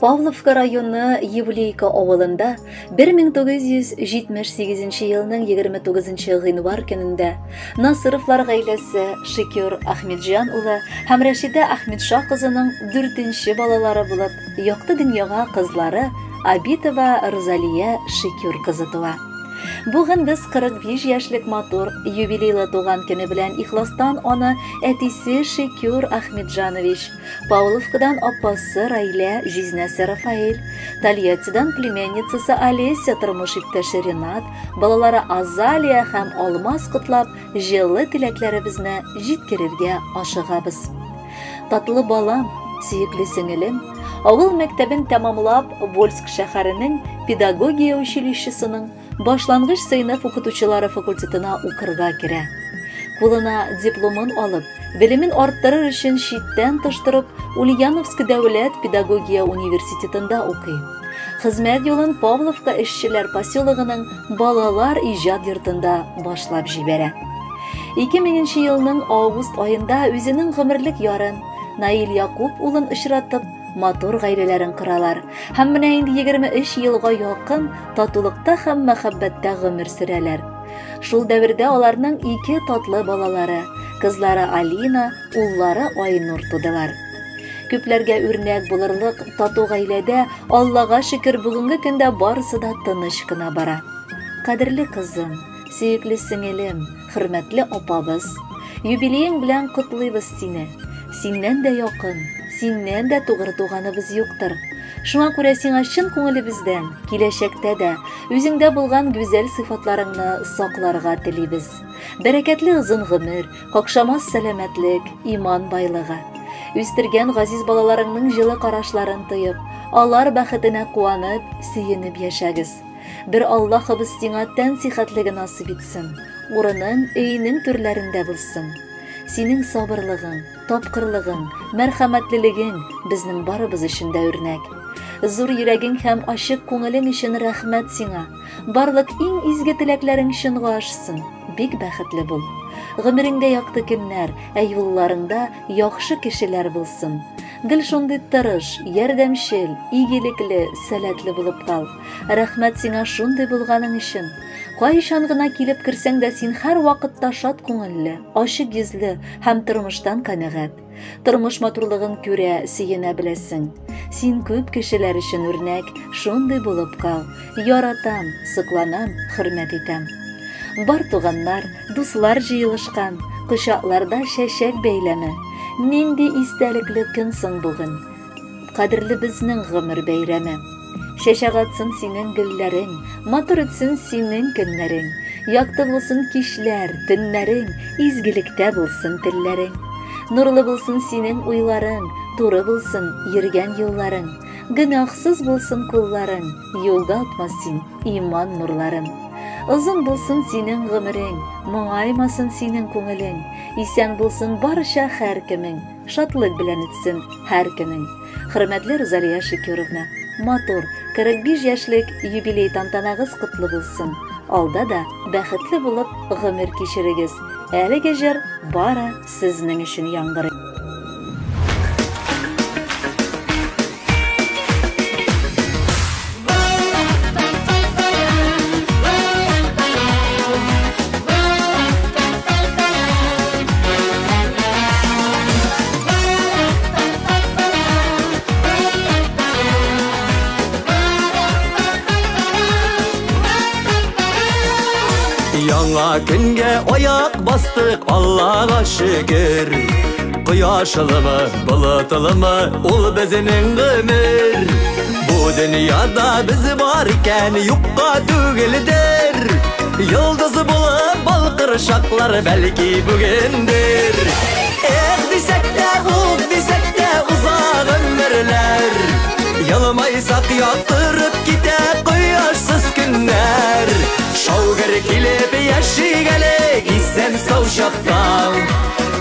Pavlovka rayonu Yevleyka avılında 1978 yılının 29 январ gününde Nasırovlar gailesi Şükür Ahmetjan ulu hem Reşide Ahmetşah kızının 4-nji balaları bulup, yoqti dünyaga kızları Abitova Rozaliya Şükür kızı tuva. Bugün biz 45 yaşlık matur юбилейлы туган көне белән ихластан аны әтисе Şükür Ahmetjanoviç, Pavlovkadan апасы Райля Жизнәсе Рафаэль, Тольяттидан племянницасы Олеся тормыш иптәше Ренат, балалары Азалия һәм Алмаз котлап, җылы теләкләребезне җиткерергә ашыгабыз. Татлы балам, сөекле сеңелем, авыл мәктәбен тәмамлап, Вольск шәһәренең педагогия училищесының башлангыч сыйныф укытучылары факультетына укырга керә. Кулына дипломын алып, белемен арттырыр өчен читтән тыштырып, Ульяновск дәүләт педагогия университетында укый. Хезмәт юлын Павловка эшчеләр поселогының балалар иҗат йортында башлап җибәрә. 2000 елның август айында үзенең гомерлек ярын Наил Якуб улын очратып, матур гаиләләрен кыралар. Һәм менә инде 23 елга якын татулыкта һәм мәхәббәттә гомер сөрәләр. Шул дәвердә аларның 2 татлы балалары, кызлары Алина, уллары Айнур тудылар. Күпләргә үрнәк булырлык тату гаиләдә Аллага шөкер бүгенге көндә барысы да тыныч кына бара. Кадерле кызым, сөекле сеңелем, хөрмәтле апабыз, юбилеең белән котлыйбыз сине. Синнән дә якын, синнән дә тугры туганыбыз юктыр. Шуңа күрә сиңа чын күңелебездән, киләчәктә дә үзеңдә булган гүзәл сыйфатларыңны сакларга телибез. Бәрәкәтле озын гомер, какшамас сәламәтлек, иман байлыгы. Үстергән газиз балаларыңның җылы карашларын тоеп, алар бәхетенә куанып, сөенеп яшәгез. Бер Аллаһыбыз сиңа тән сихәтлеге насыйп итсен, урының өйнең түрләрендә булсын. Синең сабырлыгың, тапкырлыгың, мәрхәмәтлелегең безнең барыбыз өчен дә үрнәк. Зур йөрәгең һәм ачык күңелең өчен рәхмәт сиңа. Барлык иң изге теләкләрең чынга ашсын. Бик бәхетле бул. Гомереңдә якты көннәр, юлларыңда яхшы кешеләр булсын. Гел шундый тырыш, ярдәмчел, игелекле, сәләтле булып кал. Рәхмәт сиңа шундый булганың өчен. Кайчан гына килеп керсәң дә син һәр вакытта шат күңелле, ачык йөзле һәм тормыштан канәгать. Тормыш матурлыгын күрә, сөенә беләсең. Син күп кешеләр өчен үрнәк, шундый булып кал. Яратам, сокланам, хөрмәт итәм. Бар туганнар, дуслар җыелышкан, кочакларда чәчәк бәйләме. Нинди истәлекле көн соң бүген. Кадерле безнең гомер бәйрәме. Чәчәк атсын синең гөлләрең, матур үтсен синең көннәрең. Якты булсын кичләр, төннәрең, изгелектә булсын телләрең. Нурлы булсын синең уйларың, туры булсын йөргән юлларың. Гөнаһсыз булсын кулларың, юлда атмас син иман нурларын. Озын булсын синең гомерең, моңаймасын синең күңелең. Исән булсын барча һәр кемең, шатлык белән үтсен һәр көнең. Хөрмәтле Розалия Шөкүровна, матур 45 яшьлек юбилей тантанагыз котлы булсын. Алда да бәхетле булып гомер кичерегез. Әлеге җыр бара сезнең өчен яңгырый. Яңа көнгә аяк бастык, Аллага шөкер. Кояшлымы, болытлымы, ул безнең гомер. Бу дөньяда без бар икән, юкка түгелдер. Йолдыз булып балкыр шаклар бәлки бүгендер. Дисәк тә узак гомерләр. Ялмайсак яктырып китә кояшсыз көннәр. Шаугыр килеп яшигәле исән сау чакта.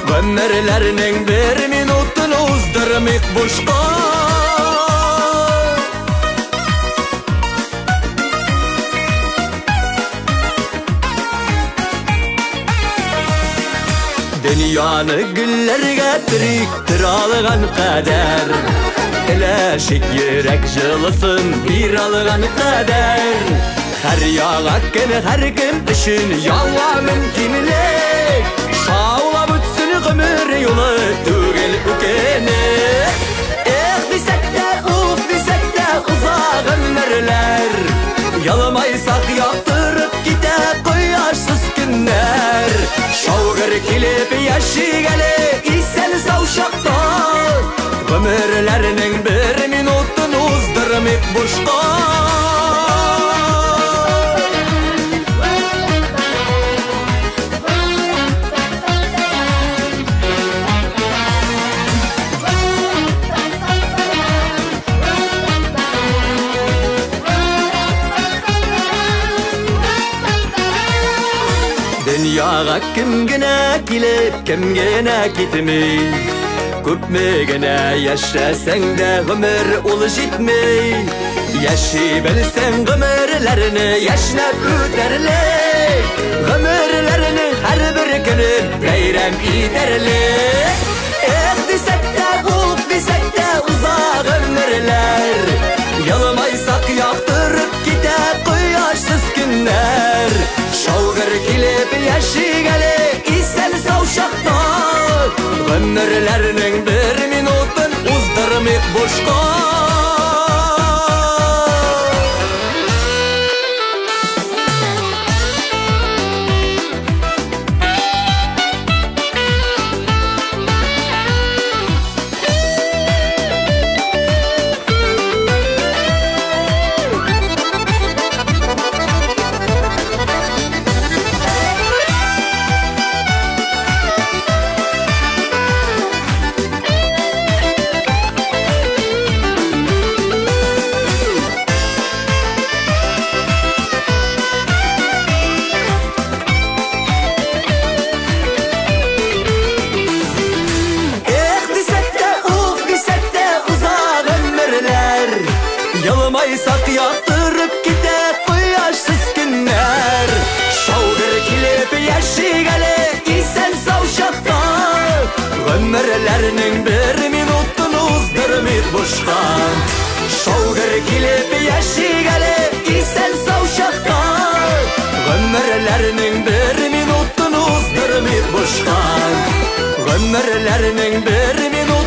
Гомерләрнең бер минутын уздырмыйк бушка. Дөньяны гөлләргә тирик тиралган кадәр. Eleşik yürek jılısın bir alğan kadar. Her yağakken her kim üçün yağa mümkinlik. Şaula bütsün gümür yolu tügel ükeni. Desek de uf desek de uzak ömürler. Yalamaysak yaktırıp gide koyarsız günler. Şavgar kilip yaşı gele isen savşakta. Ömürlerinin bir minutun uzdırmayıp boşta. Dünyaga kim gene kilip kim gene gitmey. Köpme gene yaşasan da ömür ol jitmey. Yaşı bilsen ömürlerini yaşnap öterlik. Ömürlerini her bir günü bayram ederlik. Desek de uf desek de uzak ömürler. Yalamaysak yaktırıp gider koyarsız günler. Şavgar kilip yaşı gele isen savşakta. Ömürlerinin bir minutun uzdırmayıp boşka. Yalamaysak yaktırıp gider koyarsız günler. Şavgar kilip yaşı gele isen savşakta. Ömürlerinin bir minutun uzdırmayıp boşka. Şavgar kilip yaşı gele isen savşakta. Ömürlerinin bir minutun uzdırmayıp boşka. Ömürlerinin bir minutun